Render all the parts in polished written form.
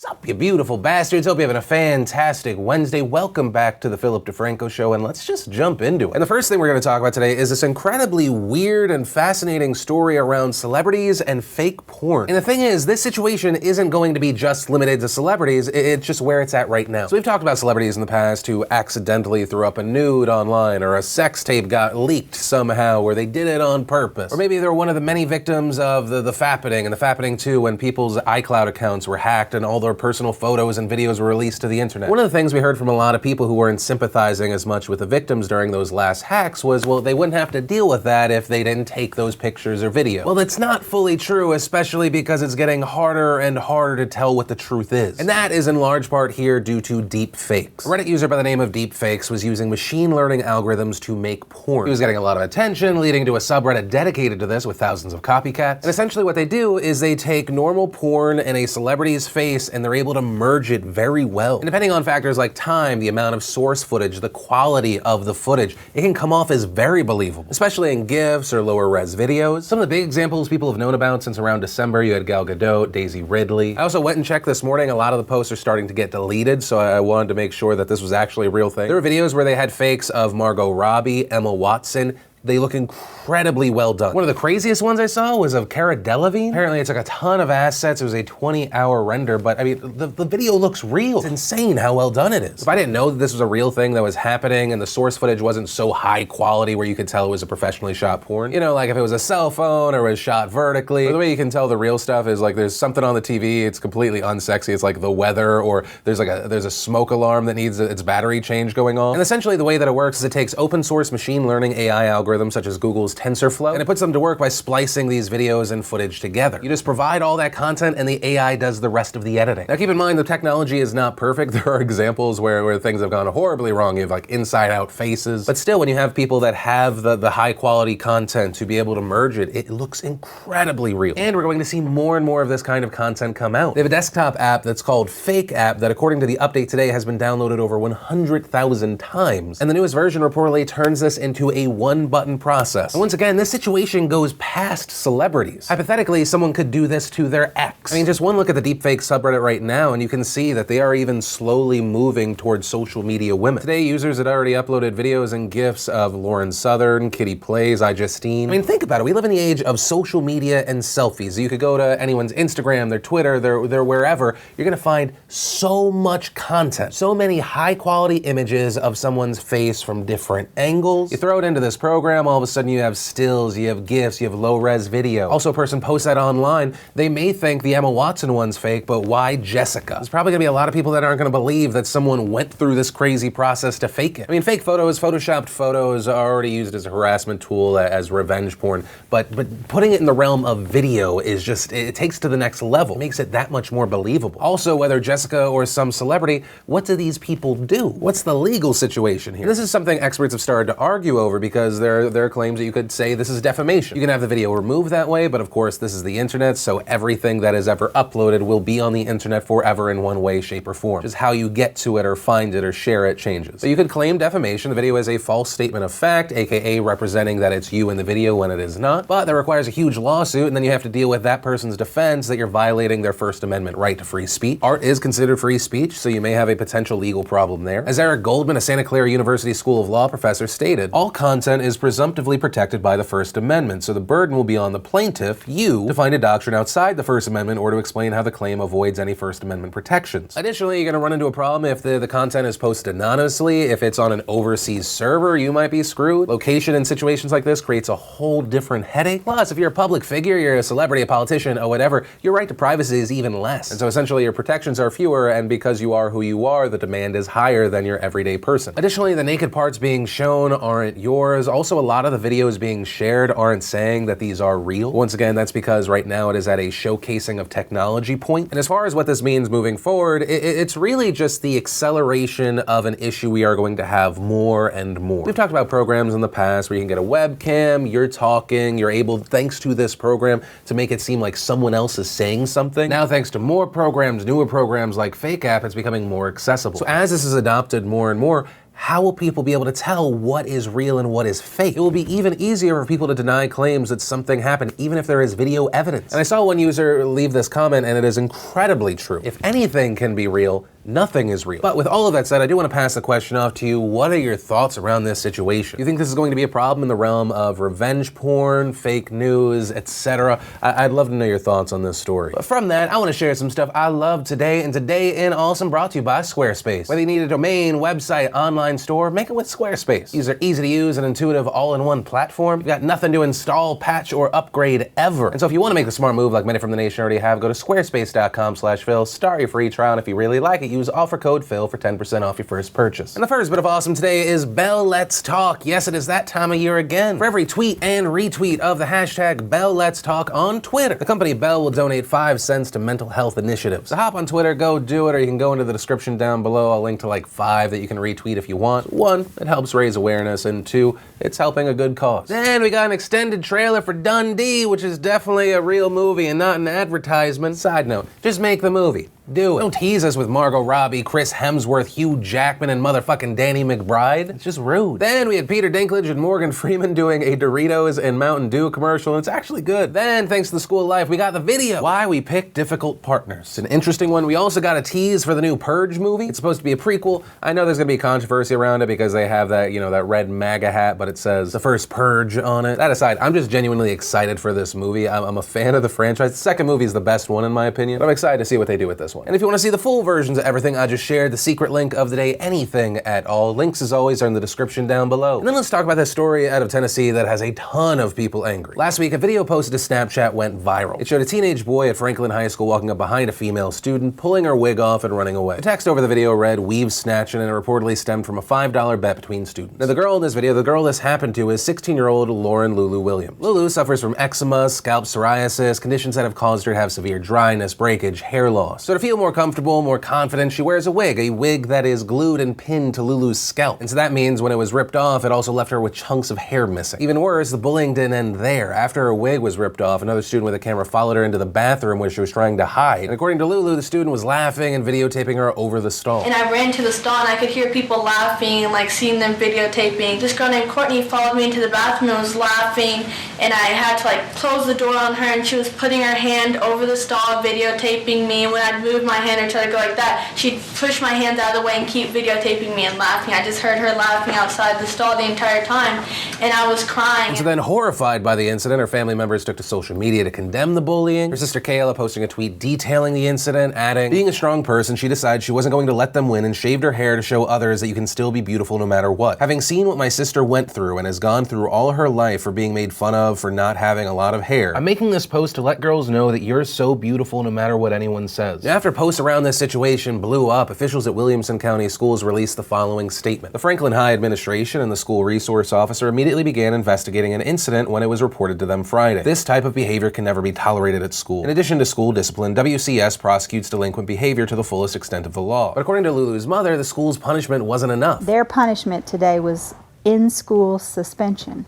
Sup, you beautiful bastards? Hope you're having a fantastic Wednesday. Welcome back to the DeFranco Show, and let's just jump into it. And the first thing we're going to talk about today is this incredibly weird and fascinating story around celebrities and fake porn. And the thing is, this situation isn't going to be just limited to celebrities, it's just where it's at right now. So we've talked about celebrities in the past who accidentally threw up a nude online, or a sex tape got leaked somehow, or they did it on purpose. Or maybe they're one of the many victims of the fappening, and the fappening too, when people's iCloud accounts were hacked and all their personal photos and videos were released to the internet. One of the things we heard from a lot of people who weren't sympathizing as much with the victims during those last hacks was, well, they wouldn't have to deal with that if they didn't take those pictures or videos. Well, that's not fully true, especially because it's getting harder and harder to tell what the truth is. And that is in large part here due to DeepFakes. A Reddit user by the name of DeepFakes was using machine learning algorithms to make porn. He was getting a lot of attention, leading to a subreddit dedicated to this with thousands of copycats. And essentially what they do is they take normal porn and a celebrity's face and they're able to merge it very well. And depending on factors like time, the amount of source footage, the quality of the footage, it can come off as very believable, especially in GIFs or lower res videos. Some of the big examples people have known about since around December, you had Gal Gadot, Daisy Ridley. I also went and checked this morning, a lot of the posts are starting to get deleted, so I wanted to make sure that this was actually a real thing. There were videos where they had fakes of Margot Robbie, Emma Watson. They look incredibly well done. One of the craziest ones I saw was of Cara Delevingne. Apparently it took a ton of assets. It was a 20-hour render, but I mean, the video looks real. It's insane how well done it is. If I didn't know that this was a real thing that was happening and the source footage wasn't so high quality where you could tell it was a professionally shot porn, you know, like if it was a cell phone or was shot vertically, or the way you can tell the real stuff is like there's something on the TV, it's completely unsexy. It's like the weather, or there's a smoke alarm that needs its battery change going on. And essentially the way that it works is it takes open source machine learning AI algorithms such as Google's TensorFlow, and it puts them to work by splicing these videos and footage together. You just provide all that content and the AI does the rest of the editing. Now keep in mind, the technology is not perfect. There are examples where things have gone horribly wrong. You have like inside out faces, but still when you have people that have the high quality content to be able to merge it, it looks incredibly real. And we're going to see more and more of this kind of content come out. They have a desktop app that's called FakeApp that according to the update today has been downloaded over 100,000 times. And the newest version reportedly turns this into a one-button process. And once again, this situation goes past celebrities. Hypothetically, someone could do this to their ex. I mean, just one look at the DeepFakes subreddit right now and you can see that they are even slowly moving towards social media women. Today, users had already uploaded videos and GIFs of Lauren Southern, Kitty Plays, iJustine. I mean, think about it. We live in the age of social media and selfies. You could go to anyone's Instagram, their Twitter, their wherever. You're gonna find so much content, so many high quality images of someone's face from different angles. You throw it into this program, all of a sudden you have stills, you have GIFs, you have low-res video. Also, a person posts that online, they may think the Emma Watson one's fake, but why Jessica? There's probably gonna be a lot of people that aren't gonna believe that someone went through this crazy process to fake it. I mean, fake photos, photoshopped photos are already used as a harassment tool, as revenge porn, but putting it in the realm of video is just, it takes to the next level. It makes it that much more believable. Also, whether Jessica or some celebrity, what do these people do? What's the legal situation here? This is something experts have started to argue over because there are claims that you could say this is defamation. You can have the video removed that way, but of course this is the internet, so everything that is ever uploaded will be on the internet forever in one way, shape, or form. Just how you get to it or find it or share it changes. So you could claim defamation. The video is a false statement of fact, aka representing that it's you in the video when it is not, but that requires a huge lawsuit, and then you have to deal with that person's defense that you're violating their First Amendment right to free speech. Art is considered free speech, so you may have a potential legal problem there. As Eric Goldman, a Santa Clara University School of Law professor, stated, all content is presumptively protected by the First Amendment, so the burden will be on the plaintiff, you, to find a doctrine outside the First Amendment or to explain how the claim avoids any First Amendment protections. Additionally, you're going to run into a problem if the content is posted anonymously. If it's on an overseas server, you might be screwed. Location in situations like this creates a whole different headache. Plus, if you're a public figure, you're a celebrity, a politician, or whatever, your right to privacy is even less. And so essentially your protections are fewer, and because you are who you are, the demand is higher than your everyday person. Additionally, the naked parts being shown aren't yours. Also, a lot of the videos being shared aren't saying that these are real. Once again, that's because right now it is at a showcasing of technology point. And as far as what this means moving forward, it's really just the acceleration of an issue we are going to have more and more. We've talked about programs in the past where you can get a webcam, you're talking, you're able, thanks to this program, to make it seem like someone else is saying something. Now, thanks to more programs, newer programs like FakeApp, it's becoming more accessible. So as this is adopted more and more, how will people be able to tell what is real and what is fake? It will be even easier for people to deny claims that something happened, even if there is video evidence. And I saw one user leave this comment, and it is incredibly true. If anything can be real, nothing is real. But with all of that said, I do want to pass the question off to you. What are your thoughts around this situation? Do you think this is going to be a problem in the realm of revenge porn, fake news, etc.? I'd love to know your thoughts on this story. But from that, I want to share some stuff I love today, and Today in Awesome brought to you by Squarespace. Whether you need a domain, website, online store, make it with Squarespace. These are easy to use and intuitive all-in-one platform. You've got nothing to install, patch, or upgrade ever. And so if you want to make the smart move like many from the nation already have, go to squarespace.com/Phil, start your free trial, and if you really like it, use offer code Phil for 10% off your first purchase. And the first bit of awesome today is Bell Let's Talk. Yes, it is that time of year again. For every tweet and retweet of the hashtag Bell Let's Talk on Twitter, the company Bell will donate 5 cents to mental health initiatives. So hop on Twitter, go do it, or you can go into the description down below. I'll link to like 5 that you can retweet if you want. 1, it helps raise awareness, and 2, it's helping a good cause. Then we got an extended trailer for Dundee, which is definitely a real movie and not an advertisement. Side note, just make the movie. Do it. Don't tease us with Margot Robbie, Chris Hemsworth, Hugh Jackman, and motherfucking Danny McBride. It's just rude. Then we had Peter Dinklage and Morgan Freeman doing a Doritos and Mountain Dew commercial, and it's actually good. Then, thanks to the School of Life, we got the video. Why we pick difficult partners. It's an interesting one. We also got a tease for the new Purge movie. It's supposed to be a prequel. I know there's gonna be controversy around it because they have that, that red MAGA hat, but it says the first Purge on it. That aside, I'm just genuinely excited for this movie. I'm a fan of the franchise. The second movie is the best one in my opinion. I'm excited to see what they do with this one. And if you want to see the full versions of everything I just shared, the secret link of the day, anything at all, links as always are in the description down below. And then let's talk about this story out of Tennessee that has a ton of people angry. Last week, a video posted to Snapchat went viral. It showed a teenage boy at Franklin High School walking up behind a female student, pulling her wig off and running away. The text over the video read, "Weave snatching," and it reportedly stemmed from a $5 bet between students. Now the girl in this video, the girl this happened to, is 16-year-old Lauren Lulu Williams. Lulu suffers from eczema, scalp psoriasis, conditions that have caused her to have severe dryness, breakage, hair loss. So to feel more comfortable, more confident, she wears a wig that is glued and pinned to Lulu's scalp. And so that means when it was ripped off, it also left her with chunks of hair missing. Even worse, the bullying didn't end there. After her wig was ripped off, another student with a camera followed her into the bathroom where she was trying to hide. And according to Lulu, the student was laughing and videotaping her over the stall. And I ran to the stall and I could hear people laughing and like seeing them videotaping. This girl named Courtney followed me into the bathroom and was laughing, and I had to like close the door on her, and she was putting her hand over the stall videotaping me. When I'd move my hand or try to go like that, she'd push my hands out of the way and keep videotaping me and laughing. I just heard her laughing outside the stall the entire time, and I was crying. And so then, horrified by the incident, her family members took to social media to condemn the bullying. Her sister Kayla posting a tweet detailing the incident, adding, "Being a strong person, she decided she wasn't going to let them win and shaved her hair to show others that you can still be beautiful no matter what. Having seen what my sister went through and has gone through all her life for being made fun of for not having a lot of hair, I'm making this post to let girls know that you're so beautiful no matter what anyone says." After posts around this situation blew up, officials at Williamson County Schools released the following statement. The Franklin High administration and the school resource officer immediately began investigating an incident when it was reported to them Friday. This type of behavior can never be tolerated at school. In addition to school discipline, WCS prosecutes delinquent behavior to the fullest extent of the law. But according to Lulu's mother, the school's punishment wasn't enough. Their punishment today was in-school suspension,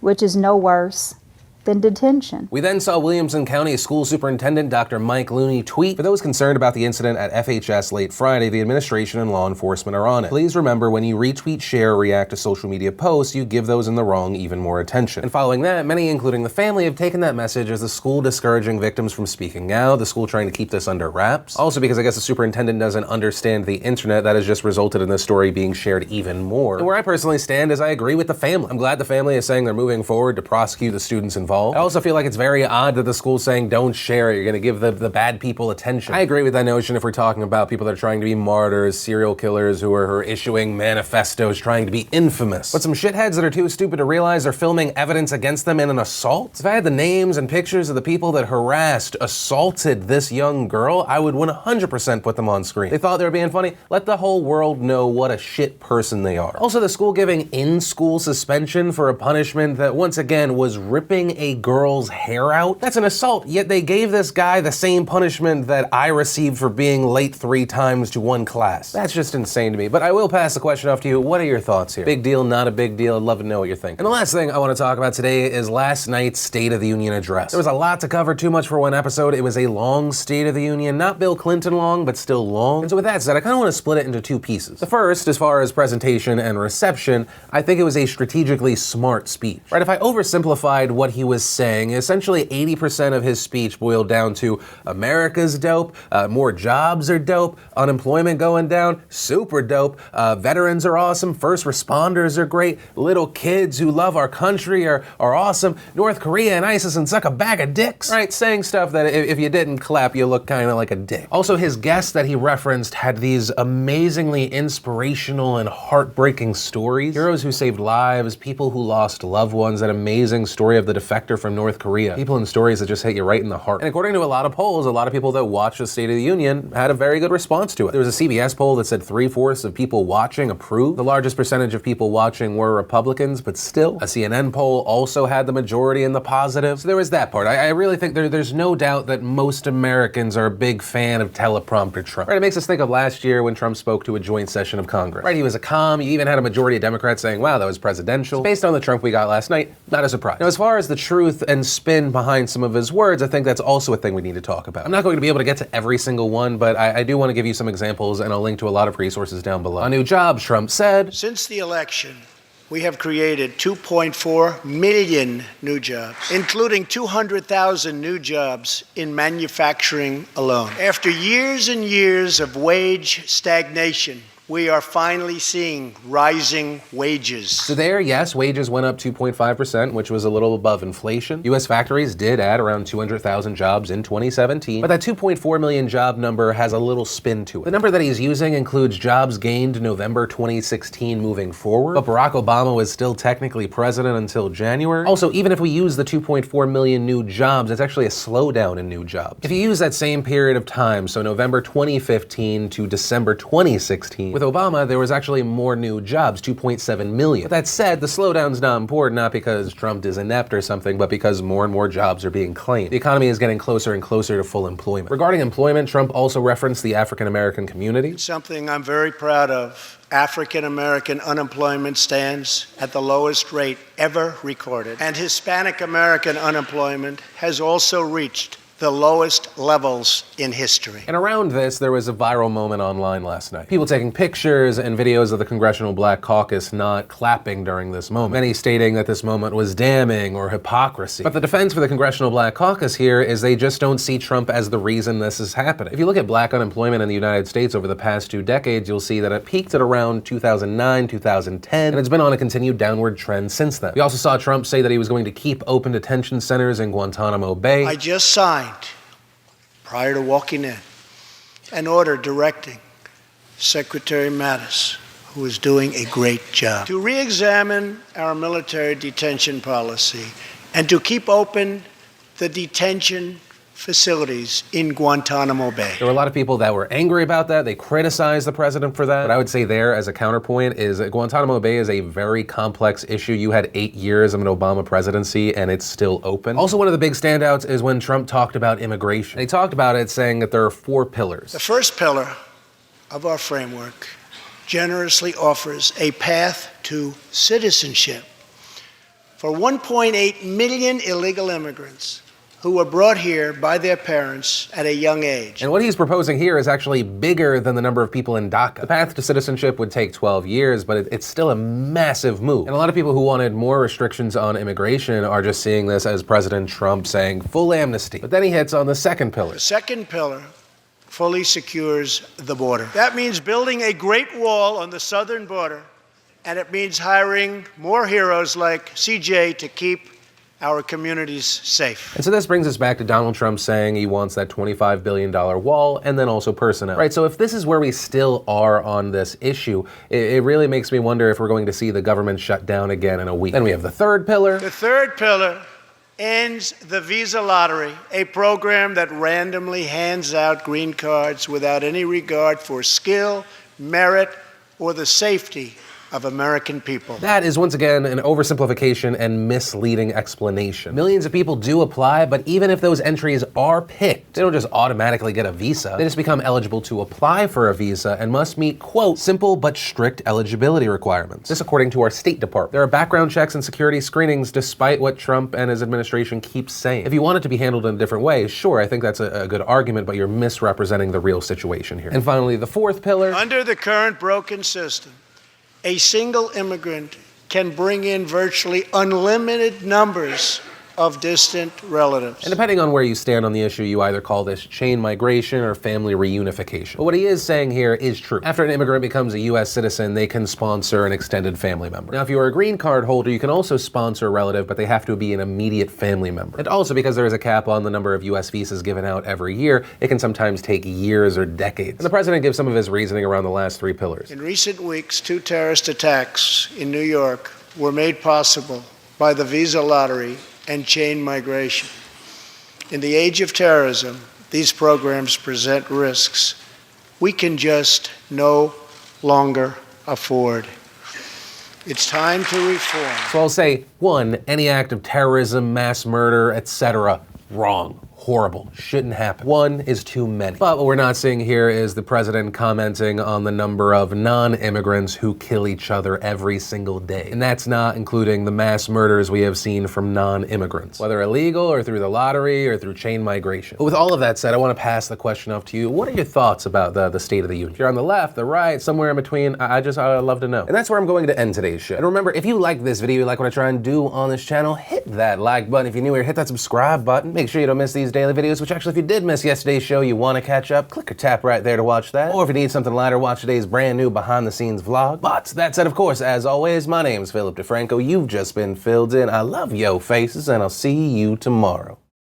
which is no worse than detention. We then saw Williamson County School Superintendent Dr. Mike Looney tweet, "For those concerned about the incident at FHS late Friday, the administration and law enforcement are on it. Please remember, when you retweet, share, or react to social media posts, you give those in the wrong even more attention." And following that, many, including the family, have taken that message as the school discouraging victims from speaking out, the school trying to keep this under wraps. Also, because I guess the superintendent doesn't understand the internet, that has just resulted in this story being shared even more. And where I personally stand is I agree with the family. I'm glad the family is saying they're moving forward to prosecute the students involved. I also feel like it's very odd that the school's saying don't share it, you're gonna give the bad people attention. I agree with that notion if we're talking about people that are trying to be martyrs, serial killers who are issuing manifestos trying to be infamous. But some shitheads that are too stupid to realize they're filming evidence against them in an assault? If I had the names and pictures of the people that harassed, assaulted this young girl, I would 100% put them on screen. They thought they were being funny? Let the whole world know what a shit person they are. Also, the school giving in-school suspension for a punishment that once again was ripping a girl's hair out? That's an assault, yet they gave this guy the same punishment that I received for being late 3 times to one class. That's just insane to me, but I will pass the question off to you. What are your thoughts here? Big deal, not a big deal? I'd love to know what you're thinking. And the last thing I want to talk about today is last night's State of the Union address. There was a lot to cover, too much for one episode. It was a long State of the Union, not Bill Clinton long, but still long. And so with that said, I kind of want to split it into 2 pieces. The first, as far as presentation and reception, I think it was a strategically smart speech. Right, if I oversimplified what he was saying, essentially 80% of his speech boiled down to America's dope, more jobs are dope, unemployment going down, super dope, veterans are awesome, first responders are great, little kids who love our country are awesome, North Korea and ISIS and suck a bag of dicks. Right, saying stuff that if you didn't clap, you look kind of like a dick. Also, his guests that he referenced had these amazingly inspirational and heartbreaking stories. Heroes who saved lives, people who lost loved ones, that amazing story of the defector from North Korea. People and stories that just hit you right in the heart. And according to a lot of polls, a lot of people that watched the State of the Union had a very good response to it. There was a CBS poll that said 3/4 of people watching approved. The largest percentage of people watching were Republicans, but still. A CNN poll also had the majority in the positive. So there was that part. I really think there's no doubt that most Americans are a big fan of teleprompter Trump. Right, it makes us think of last year when Trump spoke to a joint session of Congress. Right, he was a calm. You even had a majority of Democrats saying, wow, that was presidential. So based on the Trump we got last night, not a surprise. Now, as far as the truth and spin behind some of his words, I think that's also a thing we need to talk about. I'm not going to be able to get to every single one, but I do want to give you some examples, and I'll link to a lot of resources down below. On new jobs, Trump said, since the election, we have created 2.4 million new jobs, including 200,000 new jobs in manufacturing alone. After years and years of wage stagnation, we are finally seeing rising wages. So there, yes, wages went up 2.5%, which was a little above inflation. U.S. factories did add around 200,000 jobs in 2017, but that 2.4 million job number has a little spin to it. The number that he's using includes jobs gained November 2016 moving forward, but Barack Obama was still technically president until January. Also, even if we use the 2.4 million new jobs, it's actually a slowdown in new jobs. If you use that same period of time, so November 2015 to December 2016, with Obama, there was actually more new jobs, 2.7 million. But that said, the slowdown's not important, not because Trump is inept or something, but because more and more jobs are being claimed. The economy is getting closer and closer to full employment. Regarding employment, Trump also referenced the African-American community. Something I'm very proud of. African-American unemployment stands at the lowest rate ever recorded, and Hispanic-American unemployment has also reached the lowest levels in history. And around this, there was a viral moment online last night. People taking pictures and videos of the Congressional Black Caucus not clapping during this moment. Many stating that this moment was damning or hypocrisy. But the defense for the Congressional Black Caucus here is they just don't see Trump as the reason this is happening. If you look at black unemployment in the United States over the past 2 decades, you'll see that it peaked at around 2009, 2010, and it's been on a continued downward trend since then. We also saw Trump say that he was going to keep open detention centers in Guantanamo Bay. I just signed, prior to walking in, an order directing Secretary Mattis, who is doing a great job, to re-examine our military detention policy and to keep open the detention facilities in Guantanamo Bay. There were a lot of people that were angry about that. They criticized the president for that. But I would say there, as a counterpoint, is that Guantanamo Bay is a very complex issue. You had 8 years of an Obama presidency, and it's still open. Also, one of the big standouts is when Trump talked about immigration. And he talked about it saying that there are 4 pillars. The first pillar of our framework generously offers a path to citizenship for 1.8 million illegal immigrants who were brought here by their parents at a young age. And what he's proposing here is actually bigger than the number of people in DACA. The path to citizenship would take 12 years, but it's still a massive move. And a lot of people who wanted more restrictions on immigration are just seeing this as President Trump saying full amnesty. But then he hits on the second pillar. The second pillar fully secures the border. That means building a great wall on the southern border, and it means hiring more heroes like CJ to keep our communities safe. And so this brings us back to Donald Trump saying he wants that $25 billion wall and then also personnel. Right, so if this is where we still are on this issue, it really makes me wonder if we're going to see the government shut down again in a week. Then we have the third pillar. The third pillar ends the visa lottery, a program that randomly hands out green cards without any regard for skill, merit, or the safety of American people. That is once again an oversimplification and misleading explanation. Millions of people do apply, but even if those entries are picked, they don't just automatically get a visa. They just become eligible to apply for a visa and must meet, quote, simple but strict eligibility requirements. This according to our State Department. There are background checks and security screenings despite what Trump and his administration keep saying. If you want it to be handled in a different way, sure, I think that's a good argument, but you're misrepresenting the real situation here. And finally, the fourth pillar. Under the current broken system, a single immigrant can bring in virtually unlimited numbers of distant relatives. And depending on where you stand on the issue, you either call this chain migration or family reunification. But what he is saying here is true. After an immigrant becomes a U.S. citizen, they can sponsor an extended family member. Now, if you are a green card holder, you can also sponsor a relative, but they have to be an immediate family member. And also, because there is a cap on the number of U.S. visas given out every year, it can sometimes take years or decades. And the president gives some of his reasoning around the last three pillars. In recent weeks, 2 terrorist attacks in New York were made possible by the visa lottery and chain migration. In the age of terrorism, these programs present risks we can just no longer afford. It's time to reform. So I'll say, 1, any act of terrorism, mass murder, etc., wrong. Horrible. Shouldn't happen. 1 is too many. But what we're not seeing here is the president commenting on the number of non-immigrants who kill each other every single day. And that's not including the mass murders we have seen from non-immigrants, whether illegal or through the lottery or through chain migration. But with all of that said, I want to pass the question off to you. What are your thoughts about the State of the Union? If you're on the left, the right, somewhere in between, I'd love to know. And that's where I'm going to end today's show. And remember, if you like this video, you like what I try and do on this channel, hit that like button. If you're new here, hit that subscribe button. Make sure you don't miss these daily videos, which actually, if you did miss yesterday's show, you want to catch up, click or tap right there to watch that. Or if you need something lighter, watch today's brand new behind the scenes vlog. But that said, of course, as always, my name's Philip DeFranco. You've just been filled in. I love yo faces, and I'll see you tomorrow.